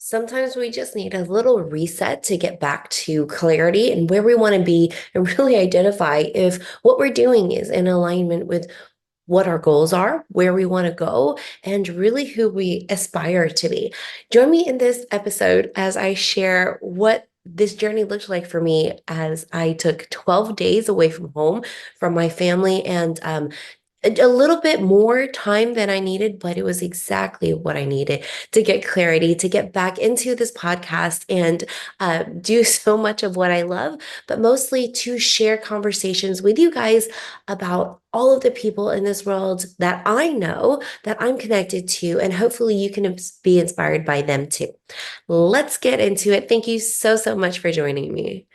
Sometimes we just need a little reset to get back to clarity and where we want to be and really identify if what we're doing is in alignment with what our goals are, where we want to go, and really who we aspire to be. Join me in this episode as I share what this journey looked like for me as I took 12 days away from home, from my family, and a little bit more time than I needed, but it was exactly what I needed to get clarity, to get back into this podcast and do so much of what I love, but mostly to share conversations with you guys about all of the people in this world that I know, that I'm connected to, and hopefully you can be inspired by them too. Let's get into it. Thank you so, so much for joining me.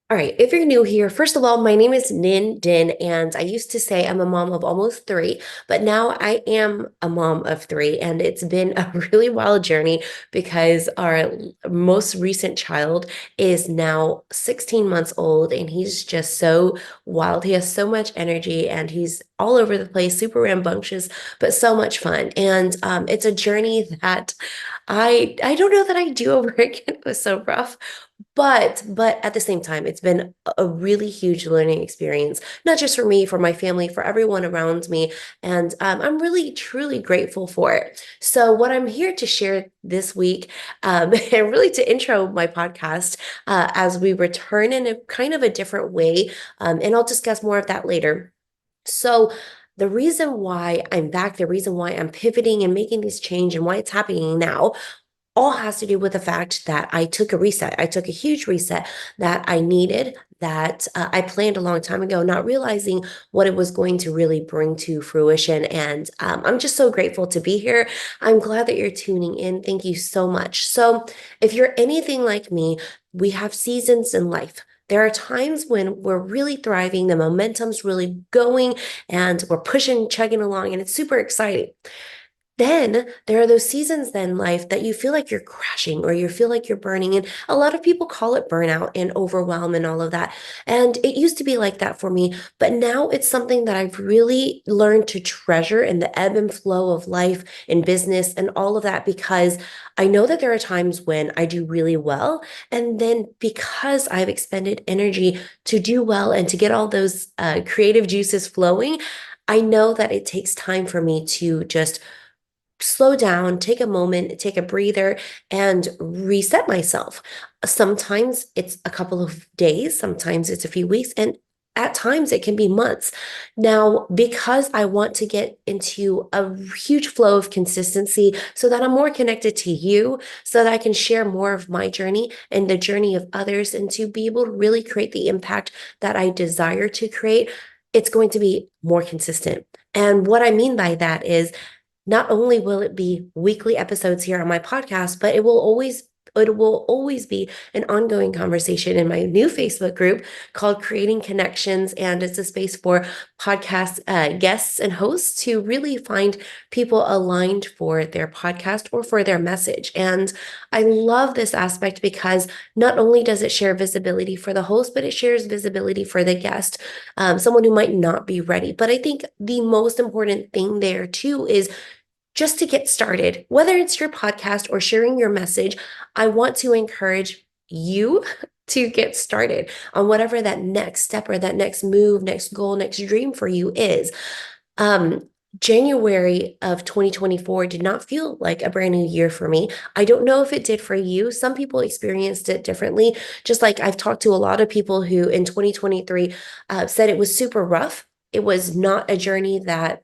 All right, if you're new here, first of all, my name is Nin Din, and I used to say I'm a mom of almost three, but now I am a mom of three, and it's been a really wild journey because our most recent child is now 16 months old, and he's just so wild. He has so much energy, and he's all over the place, super rambunctious, but so much fun. And it's a journey that I don't know that I do over again. It was so rough, but at the same time, it's been a really huge learning experience, not just for me, for my family, for everyone around me. And I'm really, truly grateful for it. So, what I'm here to share this week, and really to intro my podcast as we return in a kind of a different way, and I'll discuss more of that later. So, the reason why I'm back, the reason why I'm pivoting and making this change and why it's happening now all has to do with the fact that I took a reset. I took a huge reset that I needed, that I planned a long time ago, not realizing what it was going to really bring to fruition. And I'm just so grateful to be here. I'm glad that you're tuning in. Thank you so much. So, if you're anything like me, we have seasons in life. There are times when we're really thriving, the momentum's really going, and we're pushing, chugging along, and it's super exciting. Then there are those seasons then in life that you feel like you're crashing or you feel like you're burning. And a lot of people call it burnout and overwhelm and all of that. And it used to be like that for me, but now it's something that I've really learned to treasure in the ebb and flow of life and business and all of that because I know that there are times when I do really well. And then because I've expended energy to do well and to get all those creative juices flowing, I know that it takes time for me to just slow down, take a moment, take a breather, and reset myself. Sometimes it's a couple of days, sometimes it's a few weeks, and at times it can be months. Now, because I want to get into a huge flow of consistency so that I'm more connected to you, so that I can share more of my journey and the journey of others, and to be able to really create the impact that I desire to create, it's going to be more consistent. And what I mean by that is not only will it be weekly episodes here on my podcast, but it will always be an ongoing conversation in my new Facebook group called Creating Connections. And it's a space for podcast guests and hosts to really find people aligned for their podcast or for their message. And I love this aspect because not only does it share visibility for the host, but it shares visibility for the guest, someone who might not be ready. But I think the most important thing there too is just to get started, whether it's your podcast or sharing your message, I want to encourage you to get started on whatever that next step or that next move, next goal, next dream for you is. Um, January of 2024 did not feel like a brand new year for me. I don't know if it did for you. Some people experienced it differently. Just like I've talked to a lot of people who in 2023 said it was super rough. It was not a journey that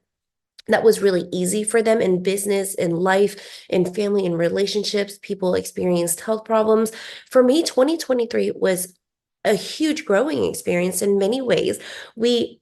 was really easy for them in business, in life, in family, in relationships. People experienced health problems. For me, 2023 was a huge growing experience in many ways. We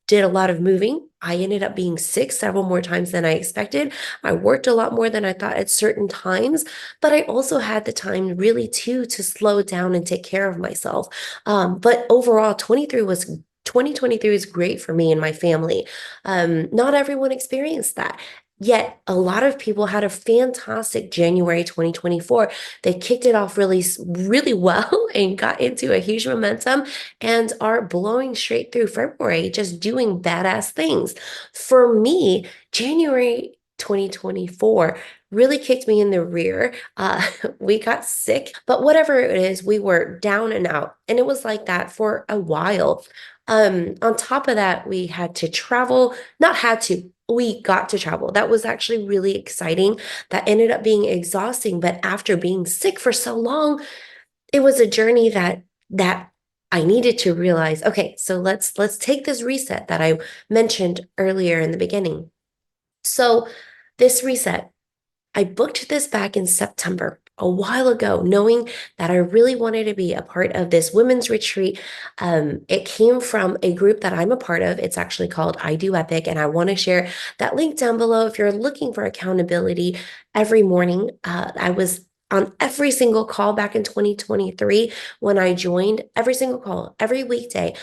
did a lot of moving. I ended up being sick several more times than I expected. I worked a lot more than I thought at certain times, but I also had the time really too to slow down and take care of myself. But overall, 2023 was great for me and my family. Not everyone experienced that. Yet a lot of people had a fantastic January 2024. They kicked it off really well and got into a huge momentum and are blowing straight through February, just doing badass things. For me, January 2024 really kicked me in the rear. We got sick, but whatever it is, we were down and out. And it was like that for a while. On top of that, we had to travel, not had to, we got to travel. That was actually really exciting. That ended up being exhausting, but after being sick for so long, it was a journey that I needed to realize, okay, so let's take this reset that I mentioned earlier in the beginning. So this reset, I booked this back in September, a while ago, knowing that I really wanted to be a part of this women's retreat. It came from a group that I'm a part of. It's actually called I Do Epic, and I want to share that link down below if you're looking for accountability every morning. I was on every single call back in 2023 when I joined, every single call, every weekday.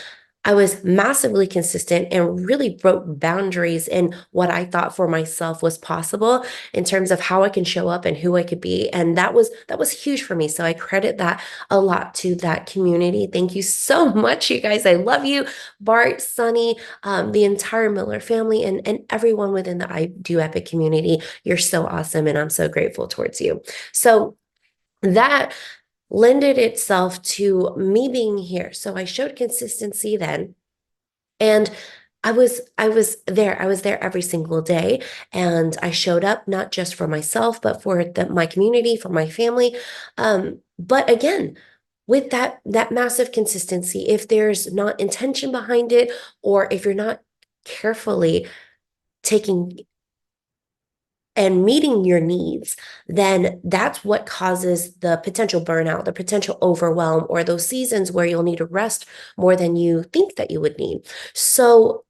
I was massively consistent and really broke boundaries in what I thought for myself was possible in terms of how I can show up and who I could be. And that was huge for me. So I credit that a lot to that community. Thank you so much, you guys. I love you, Bart, Sunny, the entire Miller family, and everyone within the I Do Epic community. You're so awesome, and I'm so grateful towards you. So that lended itself to me being here. So I showed consistency then. And I was there every single day, and I showed up not just for myself, but for my community, for my family. But again, with that massive consistency, if there's not intention behind it, or if you're not carefully taking and meeting your needs, then that's what causes the potential burnout, the potential overwhelm, or those seasons where you'll need to rest more than you think that you would need. So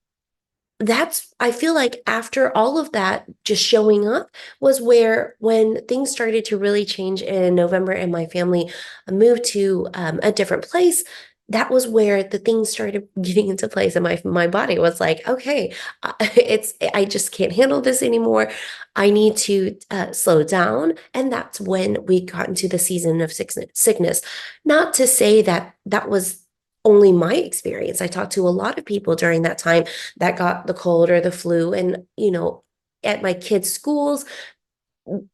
I feel like after all of that, just showing up was where, when things started to really change in November and my family moved to a different place, that was where the things started getting into place. And my body was like, okay, I just can't handle this anymore. I need to slow down. And that's when we got into the season of sickness. Not to say that that was only my experience. I talked to a lot of people during that time that got the cold or the flu. And, at my kids' schools,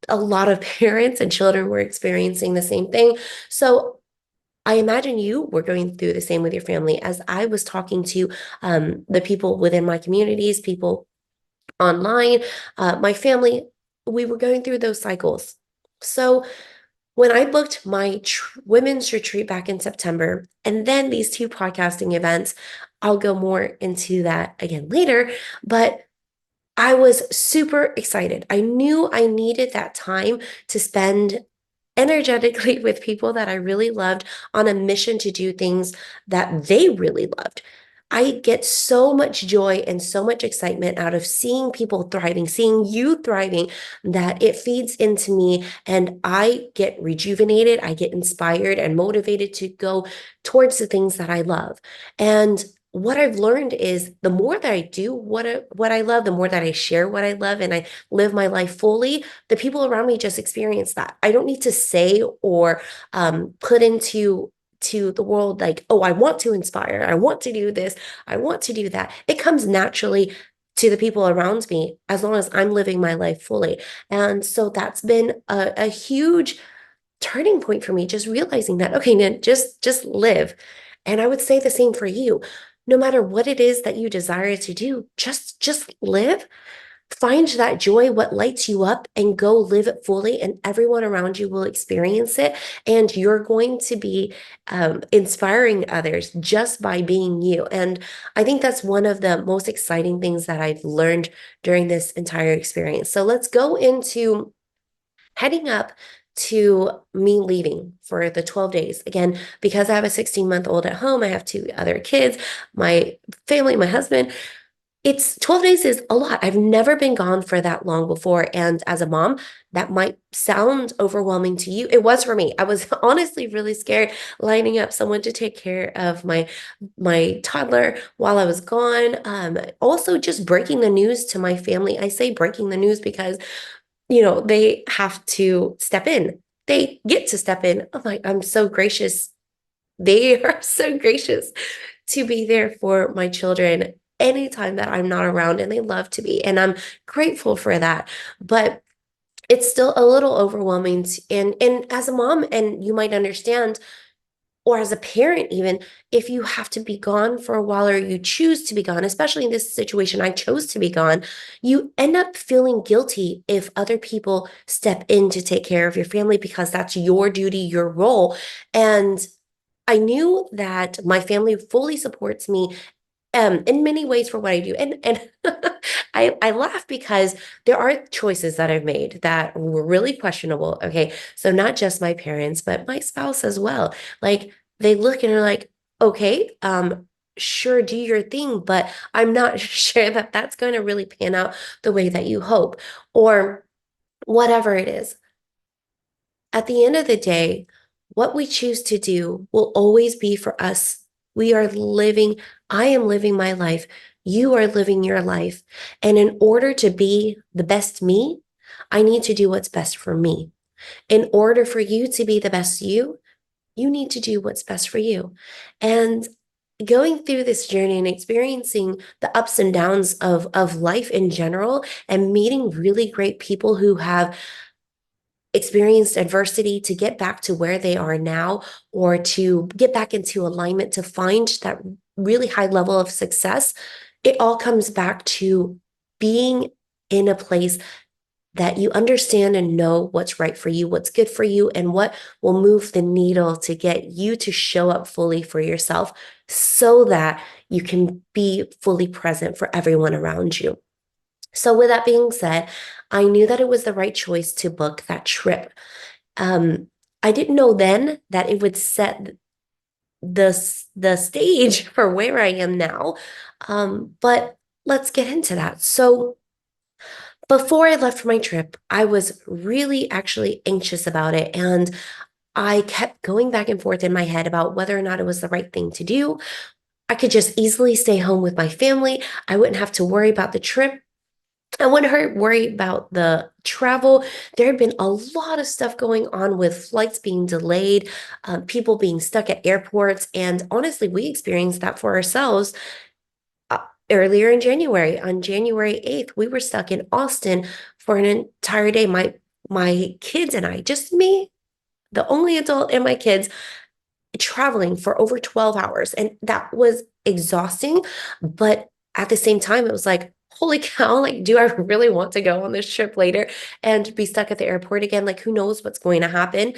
a lot of parents and children were experiencing the same thing. So I imagine you were going through the same with your family. As I was talking to the people within my communities, people online, my family, we were going through those cycles. So when I booked my women's retreat back in September, and then these two podcasting events, I'll go more into that again later, but I was super excited. I knew I needed that time to spend energetically with people that I really loved on a mission to do things that they really loved. I get so much joy and so much excitement out of seeing people thriving, seeing you thriving, that it feeds into me and I get rejuvenated. I get inspired and motivated to go towards the things that I love. And what I've learned is the more that I do what I love, the more that I share what I love and I live my life fully, the people around me just experience that. I don't need to say or put into to the world like, oh, I want to inspire, I want to do this, I want to do that. It comes naturally to the people around me as long as I'm living my life fully. And so that's been a huge turning point for me, just realizing that, okay, Nan, just live. And I would say the same for you. No matter what it is that you desire to do, just live. Find that joy, what lights you up, and go live it fully. And everyone around you will experience it. And you're going to be inspiring others just by being you. And I think that's one of the most exciting things that I've learned during this entire experience. So let's go into heading up to me leaving for the 12 days. Again, because I have a 16-month-old at home, I have two other kids, my family, my husband. It's 12 days is a lot. I've never been gone for that long before. And as a mom, that might sound overwhelming to you. It was for me. I was honestly really scared lining up someone to take care of my toddler while I was gone. Also just breaking the news to my family. I say breaking the news because, they have to step in. They get to step in. I'm so gracious. They are so gracious to be there for my children anytime that I'm not around, and they love to be. And I'm grateful for that. But it's still a little overwhelming. And as a mom, and you might understand, or as a parent, even if you have to be gone for a while or you choose to be gone, especially in this situation, I chose to be gone, you end up feeling guilty if other people step in to take care of your family because that's your duty, your role. And I knew that my family fully supports me in many ways for what I do. And I laugh because there are choices that I've made that were really questionable. Okay. So not just my parents, but my spouse as well. Like they look and are like, okay, sure, do your thing, but I'm not sure that that's going to really pan out the way that you hope, or whatever it is. At the end of the day, what we choose to do will always be for us. We are living, I am living my life. You are living your life. And in order to be the best me, I need to do what's best for me. In order for you to be the best you, you need to do what's best for you. And going through this journey and experiencing the ups and downs of life in general and meeting really great people who have experienced adversity to get back to where they are now, or to get back into alignment to find that really high level of success, it all comes back to being in a place that you understand and know what's right for you, what's good for you, and what will move the needle to get you to show up fully for yourself so that you can be fully present for everyone around you. So, with that being said, I knew that it was the right choice to book that trip. Um, I didn't know then that it would set the stage for where I am now. But let's get into that. So, before I left for my trip, I was really actually anxious about it. And I kept going back and forth in my head about whether or not it was the right thing to do. I could just easily stay home with my family. I wouldn't have to worry about the trip. I wouldn't worry about the travel. There had been a lot of stuff going on with flights being delayed, people being stuck at airports. And honestly, we experienced that for ourselves uh, earlier in January. On January 8th, we were stuck in Austin for an entire day. My kids and I, just me, the only adult, and my kids, traveling for over 12 hours. And that was exhausting. But at the same time, it was like, holy cow, like, do I really want to go on this trip later and be stuck at the airport again? Like, who knows what's going to happen?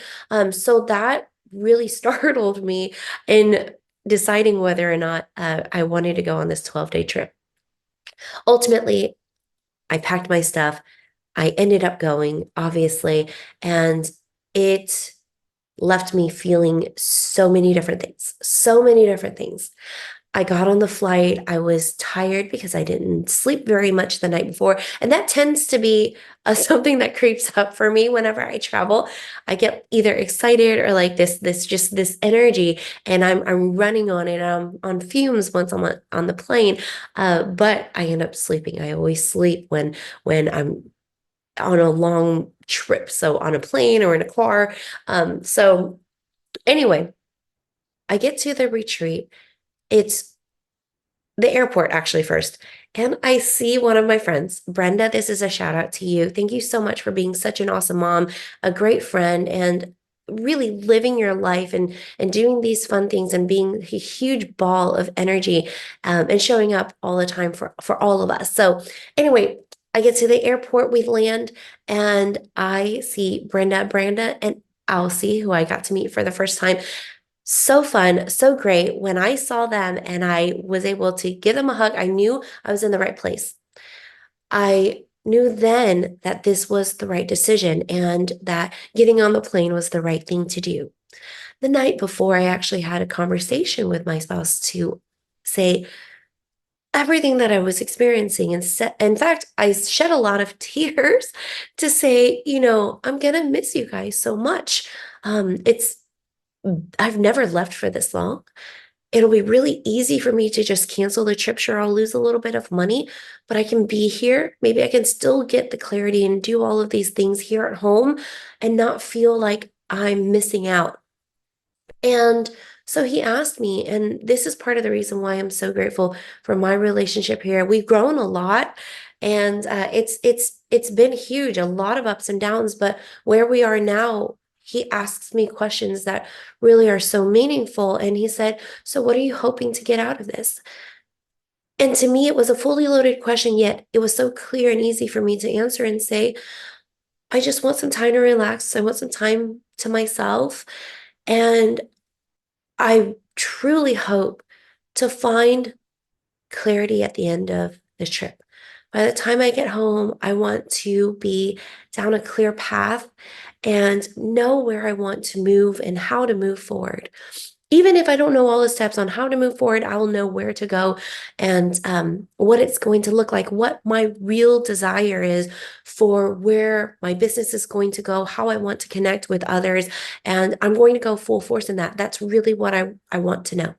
So that really startled me in deciding whether or not I wanted to go on this 12-day trip. Ultimately, I packed my stuff. I ended up going, obviously, and it left me feeling so many different things, so many different things. I got on the flight. I was tired because I didn't sleep very much the night before. And that tends to be something that creeps up for me whenever I travel. I get either excited or like this energy, and I'm running on it. I'm on fumes once I'm on the plane. But I end up sleeping. I always sleep when I'm on a long trip. So on a plane or in a car. So anyway, I get to the retreat. It's the airport actually first. And I see one of my friends, Brenda. This is a shout out to you. Thank you so much for being such an awesome mom, a great friend, and really living your life and doing these fun things and being a huge ball of energy, and showing up all the time for all of us. So anyway, I get to the airport, we land, and I see Brenda and Alcy, who I got to meet for the first time. So fun, so great. When I saw them and I was able to give them a hug, I knew I was in the right place. I knew then that this was the right decision and that getting on the plane was the right thing to do. The night before, I actually had a conversation with my spouse to say, everything that I was experiencing. And in fact, I shed a lot of tears to say, I'm gonna miss you guys so much. It's I've never left for this long. It'll be really easy for me to just cancel the trip. Sure, I'll lose a little bit of money, but I can be here. Maybe I can still get the clarity and do all of these things here at home and not feel like I'm missing out. And so he asked me, and this is part of the reason why I'm so grateful for my relationship here. We've grown a lot, and it's been huge, a lot of ups and downs. But where we are now, he asks me questions that really are so meaningful. And he said, "So, what are you hoping to get out of this?" And to me, it was a fully loaded question, yet it was so clear and easy for me to answer and say, "I just want some time to relax. I want some time to myself." And I truly hope to find clarity at the end of this trip. By the time I get home, I want to be down a clear path and know where I want to move and how to move forward. Even if I don't know all the steps on how to move forward, I will know where to go and what it's going to look like, what my real desire is for where my business is going to go, how I want to connect with others. And I'm going to go full force in that. That's really what I want to know.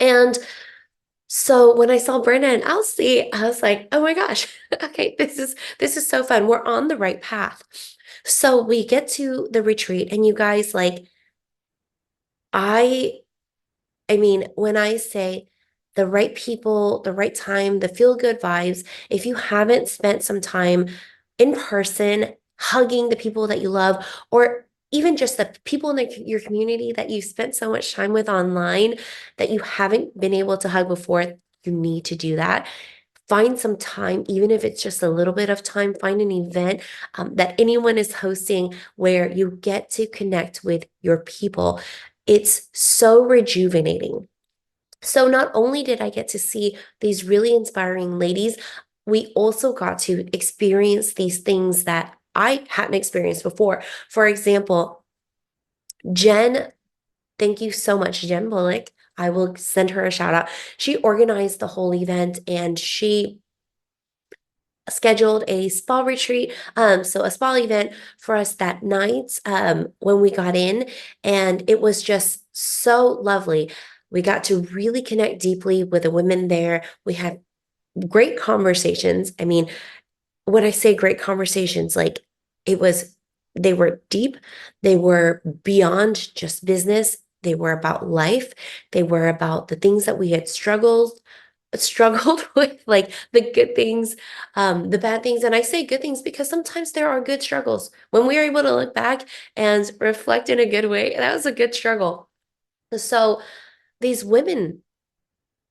And so when I saw Brenda and Elsie, I was like, oh my gosh, okay, this is so fun. We're on the right path. So we get to the retreat, and you guys, like, I I mean, when I say the right people, the right time, the feel good vibes, if you haven't spent some time in person hugging the people that you love, or even just the people in your community that you spent so much time with online that you haven't been able to hug before, you need to do that. Find some time, even if it's just a little bit of time, find an event that anyone is hosting where you get to connect with your people. It's so rejuvenating. So not only did I get to see these really inspiring ladies, we also got to experience these things that I hadn't experienced before. For example, Jen, thank you so much, Jen Bullock. I will send her a shout out. She organized the whole event, and she scheduled a spa retreat, so a spa event for us that night when we got in, and it was just so lovely. We got to really connect deeply with the women there. We had great conversations. I mean, when I say great conversations, like, it was, they were deep, they were beyond just business, they were about life, they were about the things that we had struggled with, like the good things, the bad things. And I say good things because sometimes there are good struggles. When we are able to look back and reflect in a good way, that was a good struggle. So these women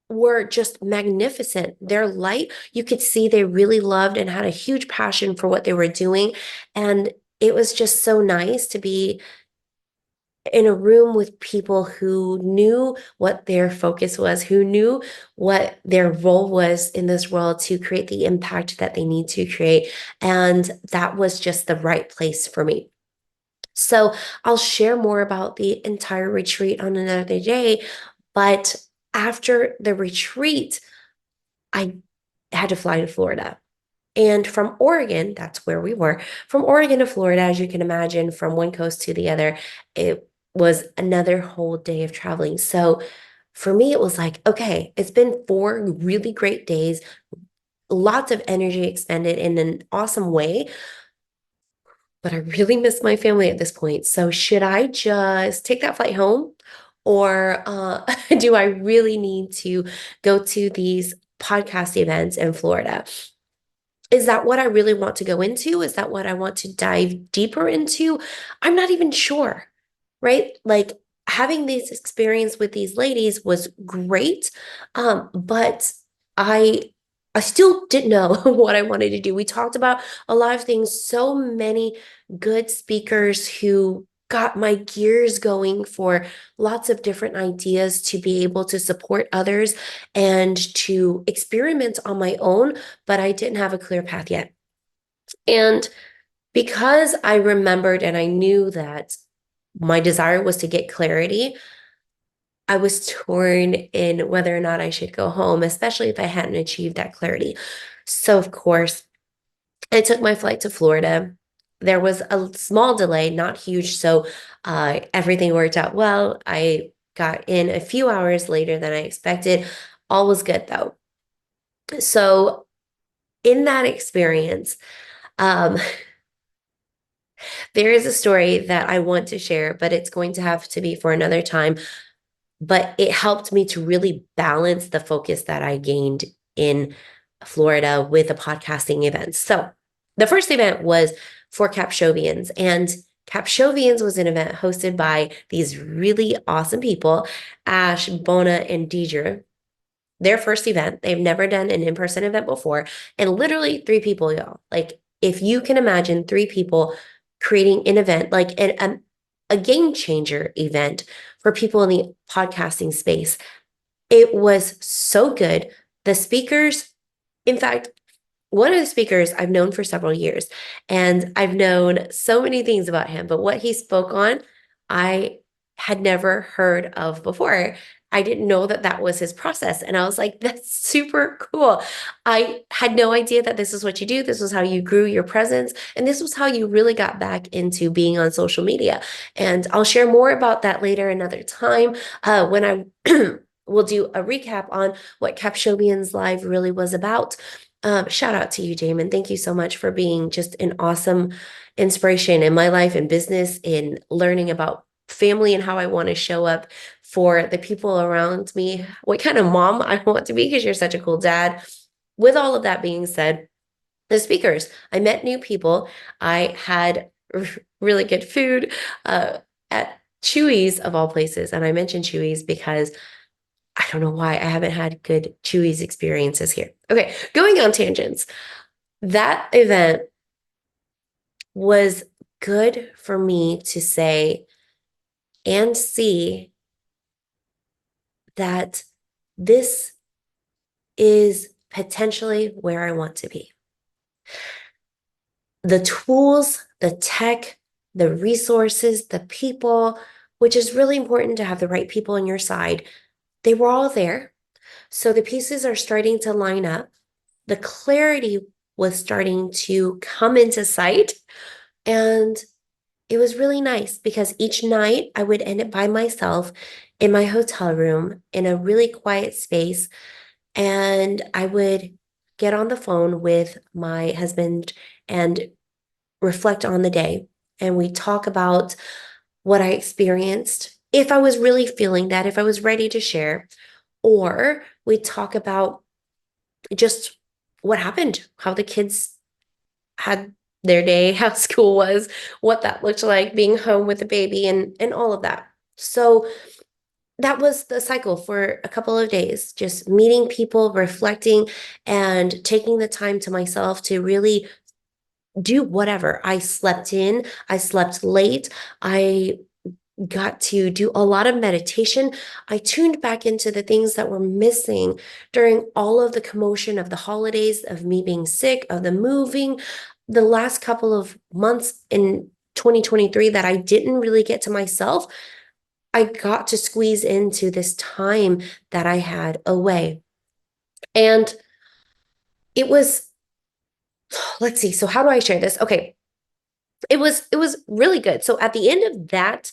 were just magnificent. Their light, you could see they really loved and had a huge passion for what they were doing. And it was just so nice to be in a room with people who knew what their focus was, who knew what their role was in this world to create the impact that they need to create. And that was just the right place for me. So I'll share more about the entire retreat on another day. But after the retreat, I had to fly to Florida. And from Oregon, that's where we were, from Oregon to Florida, as you can imagine, from one coast to the other, it was another whole day of traveling. So for me, it was like, okay, it's been 4 really great days, lots of energy expended in an awesome way, but I really miss my family at this point. So should I just take that flight home? Or do I really need to go to these podcast events in Florida? Is that what I really want to go into? Is that what I want to dive deeper into? I'm not even sure, right? Like, having this experience with these ladies was great, but I I still didn't know what I wanted to do. We talked about a lot of things, so many good speakers who got my gears going for lots of different ideas to be able to support others and to experiment on my own, but I didn't have a clear path yet. And because I remembered and I knew that my desire was to get clarity, I was torn in whether or not I should go home, especially if I hadn't achieved that clarity. So, of course, I took my flight to Florida. There was a small delay, not huge. So, everything worked out well. I got in a few hours later than I expected. All was good, though. So, in that experience, um, there is a story that I want to share, but it's going to have to be for another time. But it helped me to really balance the focus that I gained in Florida with the podcasting events. So the first event was for Capshovians, and Capshovians was an event hosted by these really awesome people, Ash, Bona, and Deidre. Their first event, they've never done an in-person event before, and literally three people, y'all. Like, if you can imagine three people creating an event, like a game changer event for people in the podcasting space, it was so good. The speakers, in fact, one of the speakers I've known for several years, and I've known so many things about him, but what he spoke on, I had never heard of before. I didn't know that that was his process. And I was like, that's super cool. I had no idea that this is what you do. This was how you grew your presence. And this was how you really got back into being on social media. And I'll share more about that later another time when I will do a recap on what Capshovians Live really was about. Shout out to you, Jamin. Thank you so much for being just an awesome inspiration in my life and business, in learning about family and how I want to show up for the people around me, what kind of mom I want to be, because you're such a cool dad. With all of that being said, the speakers, I met new people. I had really good food at Chewy's of all places. And I mentioned Chewy's because I don't know why I haven't had good Chewy's experiences here. Okay, going on tangents. That event was good for me to say and see that this is potentially where I want to be. The tools, the tech, the resources, the people, which is really important to have the right people on your side, they were all there. So the pieces are starting to line up. The clarity was starting to come into sight. And it was really nice because each night I would end it by myself in my hotel room in a really quiet space. And I would get on the phone with my husband and reflect on the day. And we talk about what I experienced, if I was really feeling that, if I was ready to share, or we talk about just what happened, how the kids had their day, how school was, what that looked like, being home with the baby, and all of that. So that was the cycle for a couple of days, just meeting people, reflecting, and taking the time to myself to really do whatever. I slept in, I slept late, I got to do a lot of meditation. I tuned back into the things that were missing during all of the commotion of the holidays, of me being sick, of the moving, the last couple of months in 2023 that I didn't really get to myself. I got to squeeze into this time that I had away. And it was, let's see, so how do I share this? Okay. It was really good. So at the end of that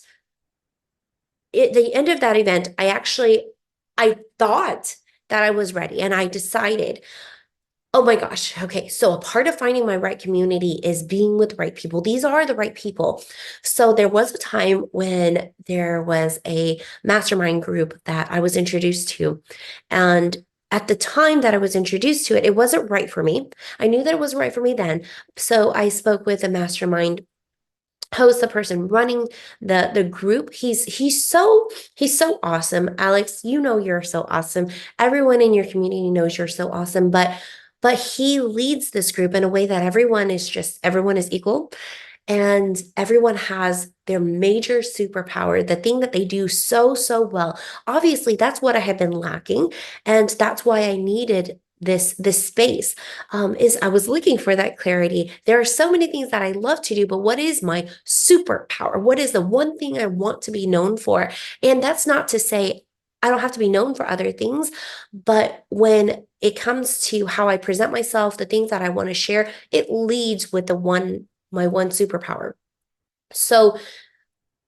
the end of that event, I thought that I was ready and I decided, oh my gosh, okay. So a part of finding my right community is being with the right people. These are the right people. So there was a time when there was a mastermind group that I was introduced to. And at the time that I was introduced to it, it wasn't right for me. I knew that it wasn't right for me then. So I spoke with a mastermind host, the person running the group. He's so awesome. Alex, you know you're so awesome. Everyone in your community knows you're so awesome, but he leads this group in a way that everyone is equal. And everyone has their major superpower, the thing that they do so, so well. Obviously, that's what I had been lacking. And that's why I needed this space. Is I was looking for that clarity. There are so many things that I love to do, but what is my superpower? What is the one thing I want to be known for? And that's not to say I don't have to be known for other things, but when it comes to how I present myself, the things that I want to share, it leads with my one superpower. So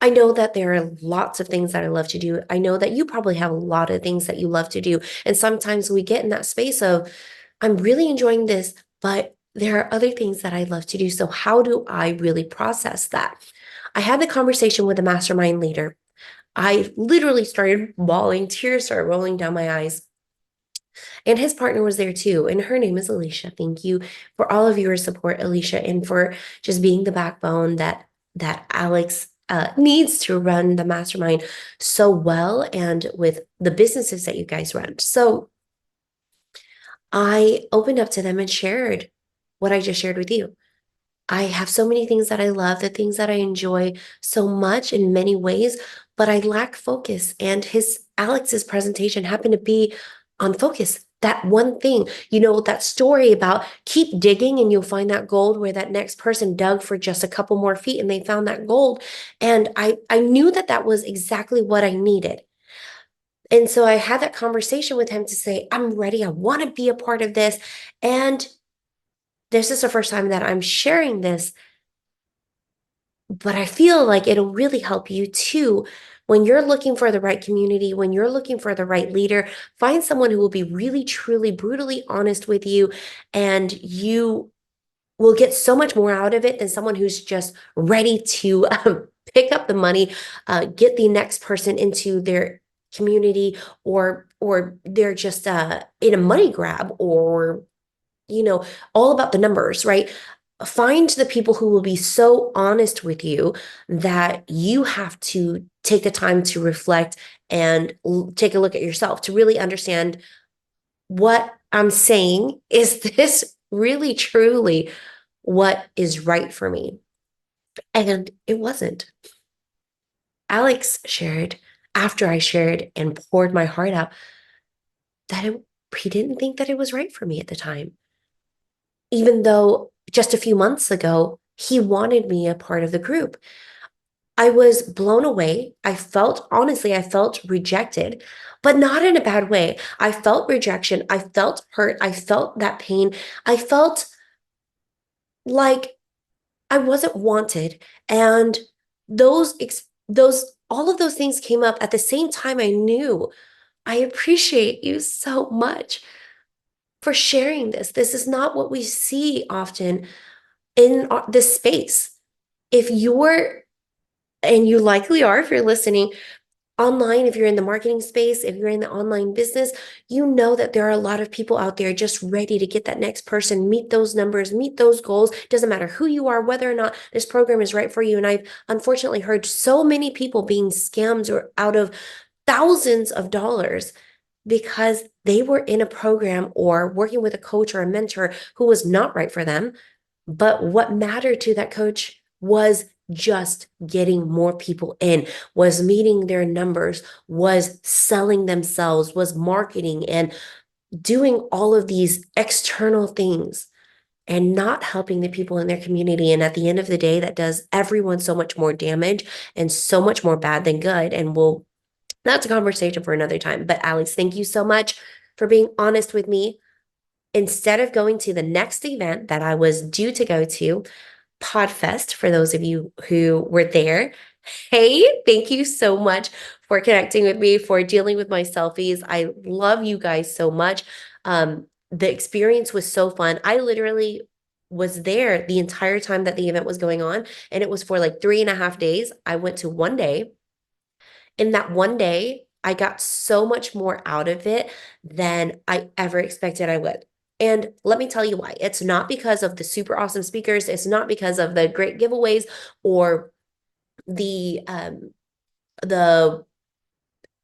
I know that there are lots of things that I love to do. I know that you probably have a lot of things that you love to do. And sometimes we get in that space of, I'm really enjoying this, but there are other things that I love to do. So, how do I really process that? I had the conversation with a mastermind leader. I literally started bawling, tears started rolling down my eyes. And his partner was there too. And her name is Alicia. Thank you for all of your support, Alicia, and for just being the backbone that Alex needs to run the mastermind so well and with the businesses that you guys run. So I opened up to them and shared what I just shared with you. I have so many things that I love, the things that I enjoy so much in many ways, but I lack focus. And Alex's presentation happened to be on focus. That one thing, that story about keep digging and you'll find that gold, where that next person dug for just a couple more feet and they found that gold. And I knew that that was exactly what I needed. And so I had that conversation with him to say, I'm ready. I want to be a part of this. And this is the first time that I'm sharing this, but I feel like it'll really help you too. When you're looking for the right community, when you're looking for the right leader, find someone who will be really, truly, brutally honest with you, and you will get so much more out of it than someone who's just ready to pick up the money, get the next person into their community, or they're just in a money grab, or you know, all about the numbers, right? Find the people who will be so honest with you that you have to take the time to reflect and take a look at yourself to really understand what I'm saying. Is this really, truly what is right for me? And it wasn't. Alex shared after I shared and poured my heart out that he didn't think that it was right for me at the time, even though just a few months ago, he wanted me a part of the group. I was blown away. Honestly, I felt rejected, but not in a bad way. I felt rejection. I felt hurt. I felt that pain. I felt like I wasn't wanted. And all of those things came up at the same time. I knew I appreciate you so much for sharing this. This is not what we see often in this space. If you're, and you likely are if you're listening online, if you're in the marketing space, if you're in the online business, you know that there are a lot of people out there just ready to get that next person, meet those numbers, meet those goals. Doesn't matter who you are, whether or not this program is right for you. And I've unfortunately heard so many people being scammed or out of thousands of dollars because they were in a program or working with a coach or a mentor who was not right for them. But what mattered to that coach was just getting more people in, was meeting their numbers, was selling themselves, was marketing and doing all of these external things and not helping the people in their community. And at the end of the day, that does everyone so much more damage and so much more bad than good. And that's a conversation for another time. But Alex, thank you so much for being honest with me. Instead of going to the next event that I was due to go to, Podfest, for those of you who were there. Hey, thank you so much for connecting with me, for dealing with my selfies. I love you guys so much. The experience was so fun. I literally was there the entire time that the event was going on, and it was for like 3.5 days. I went to one day. In that one day, I got so much more out of it than I ever expected I would. And let me tell you why. It's not because of the super awesome speakers. It's not because of the great giveaways or the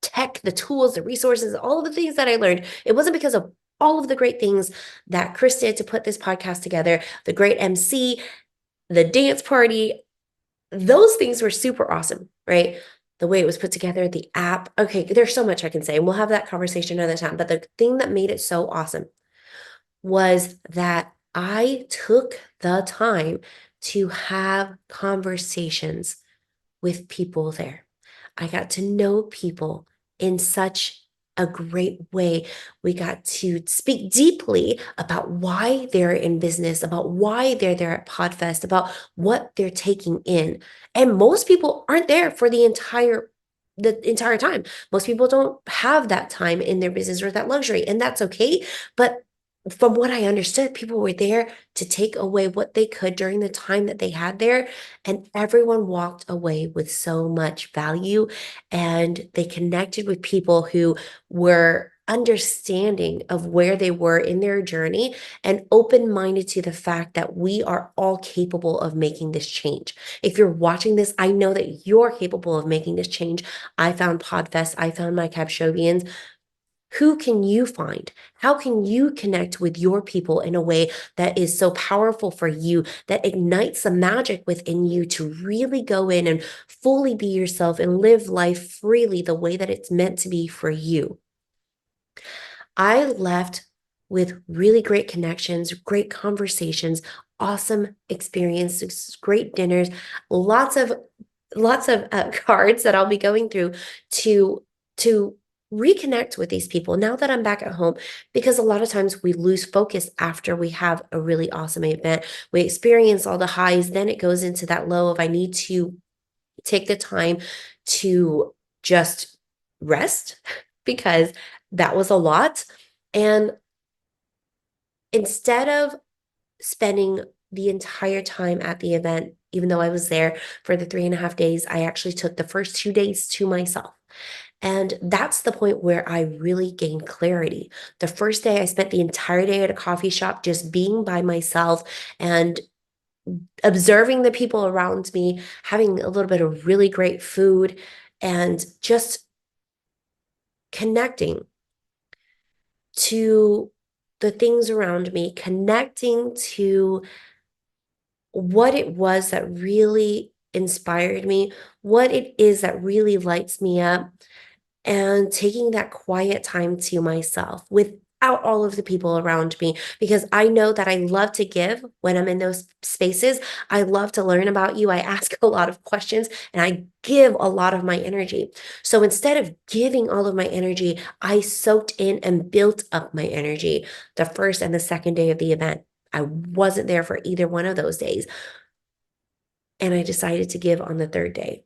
tech, the tools, the resources, all of the things that I learned. It wasn't because of all of the great things that Chris did to put this podcast together, the great MC, the dance party. Those things were super awesome, right? The way it was put together, the app. Okay, there's so much I can say, and we'll have that conversation another time. But the thing that made it so awesome was that I took the time to have conversations with people there. I got to know people in such a great way. We got to speak deeply about why they're in business, about why they're there at Podfest, about what they're taking in. And most people aren't there for the entire time. Most people don't have that time in their business or that luxury, and that's okay. But from what I understood, people were there to take away what they could during the time that they had there. And everyone walked away with so much value. And they connected with people who were understanding of where they were in their journey and open minded to the fact that we are all capable of making this change. If you're watching this, I know that you're capable of making this change. I found Podfest, I found my Capshovians. Who can you find? How can you connect with your people in a way that is so powerful for you, that ignites the magic within you to really go in and fully be yourself and live life freely the way that it's meant to be for you? I left with really great connections, great conversations, awesome experiences, great dinners, lots of cards that I'll be going through to to reconnect with these people now that I'm back at home, because a lot of times we lose focus after we have a really awesome event. We experience all the highs, then it goes into that low of I need to take the time to just rest because that was a lot. And instead of spending the entire time at the event, even though I was there for the 3.5 days, I actually took the first 2 days to myself. And that's the point where I really gained clarity. The first day, I spent the entire day at a coffee shop just being by myself and observing the people around me, having a little bit of really great food, and just connecting to the things around me, connecting to what it was that really inspired me, what it is that really lights me up, and taking that quiet time to myself without all of the people around me, because I know that I love to give when I'm in those spaces. I love to learn about you. I ask a lot of questions and I give a lot of my energy. So instead of giving all of my energy, I soaked in and built up my energy the first and the second day of the event. I wasn't there for either one of those days. And I decided to give on the third day,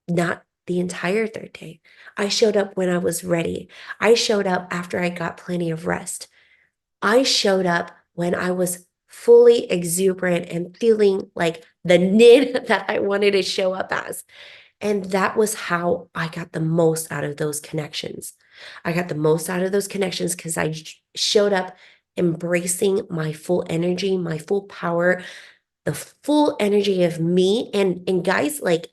not the entire third day. I showed up when I was ready. I showed up after I got plenty of rest. I showed up when I was fully exuberant and feeling like the Nin that I wanted to show up as. And that was how I got the most out of those connections. I got the most out of those connections because I showed up embracing my full energy, my full power, the full energy of me. And guys, like,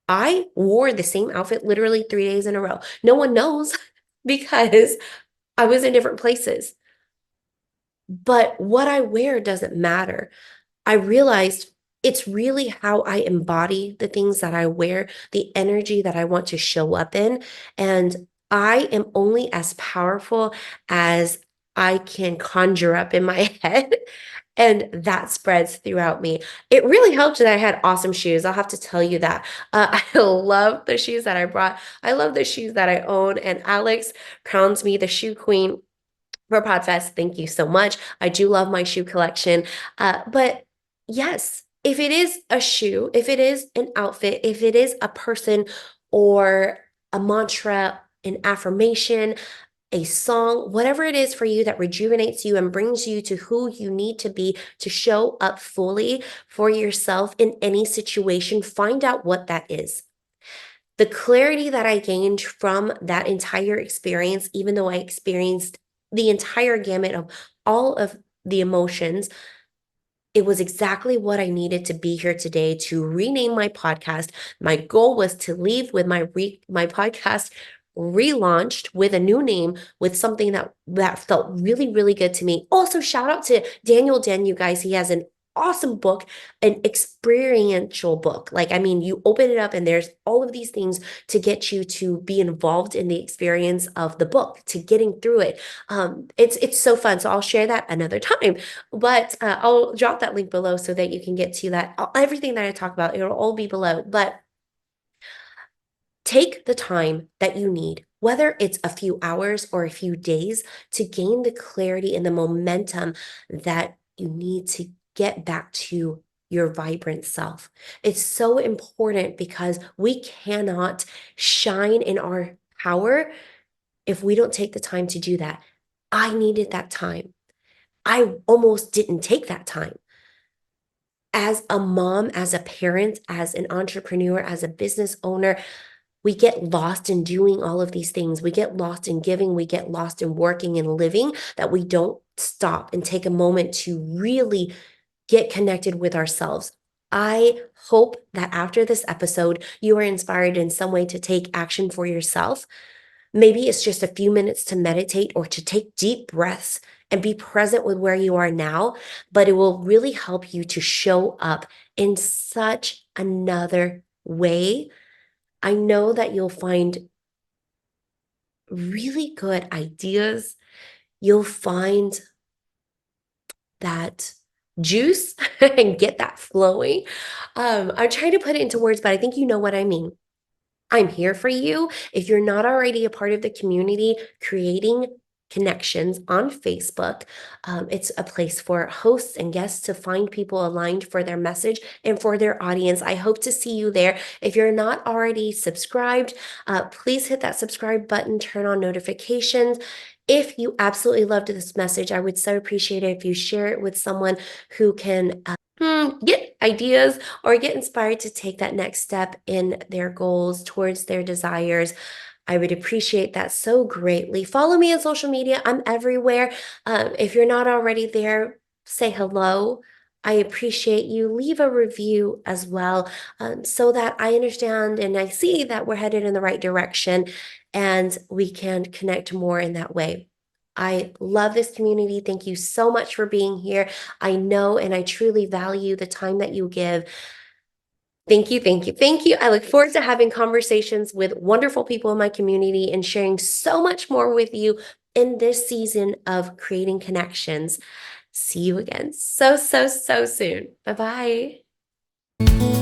I wore the same outfit literally 3 days in a row. No one knows because I was in different places. But what I wear doesn't matter. I realized it's really how I embody the things that I wear, the energy that I want to show up in. And I am only as powerful as I can conjure up in my head. And that spreads throughout me. It really helped that I had awesome shoes. I'll have to tell you that. I love the shoes that I brought. I love the shoes that I own. And Alex crowns me the shoe queen for Podfest. Thank you so much. I do love my shoe collection. But yes, if it is a shoe, if it is an outfit, if it is a person or a mantra, an affirmation, a song, whatever it is for you that rejuvenates you and brings you to who you need to be to show up fully for yourself in any situation, find out what that is. The clarity that I gained from that entire experience, even though I experienced the entire gamut of all of the emotions, it was exactly what I needed to be here today to rename my podcast. My goal was to leave with my podcast relaunched with a new name, with something that felt really, really good to me. Also, shout out to Daniel Den, you guys. He has an awesome book, an experiential book. Like, I mean, you open it up and there's all of these things to get you to be involved in the experience of the book, to getting through it. It's so fun. So I'll share that another time. But I'll drop that link below so that you can get to that. Everything that I talk about, it'll all be below. But Take the time that you need, whether it's a few hours or a few days, to gain the clarity and the momentum that you need to get back to your vibrant self. It's so important because we cannot shine in our power if we don't take the time to do that. I needed that time. I almost didn't take that time. As a mom, as a parent, as an entrepreneur, as a business owner, we get lost in doing all of these things. We get lost in giving. We get lost in working and living, that we don't stop and take a moment to really get connected with ourselves. I hope that after this episode, you are inspired in some way to take action for yourself. Maybe it's just a few minutes to meditate or to take deep breaths and be present with where you are now, but it will really help you to show up in such another way. I know that you'll find really good ideas. You'll find that juice and get that flowing. I'm trying to put it into words, but I think you know what I mean. I'm here for you. If you're not already a part of the community, creating connections on Facebook, it's a place for hosts and guests to find people aligned for their message and for their audience. I hope to see you there. If you're not already subscribed, please hit that subscribe button, turn on notifications. If you absolutely loved this message, I would so appreciate it if you share it with someone who can get ideas or get inspired to take that next step in their goals towards their desires. I would appreciate that so greatly. Follow me on social media. I'm everywhere. If you're not already there, say hello. I appreciate you. Leave a review as well, so that I understand and I see that we're headed in the right direction and we can connect more in that way. I love this community. Thank you so much for being here. I know and I truly value the time that you give. Thank you, thank you, thank you. I look forward to having conversations with wonderful people in my community and sharing so much more with you in this season of creating connections. See you again so, so, so soon. Bye bye.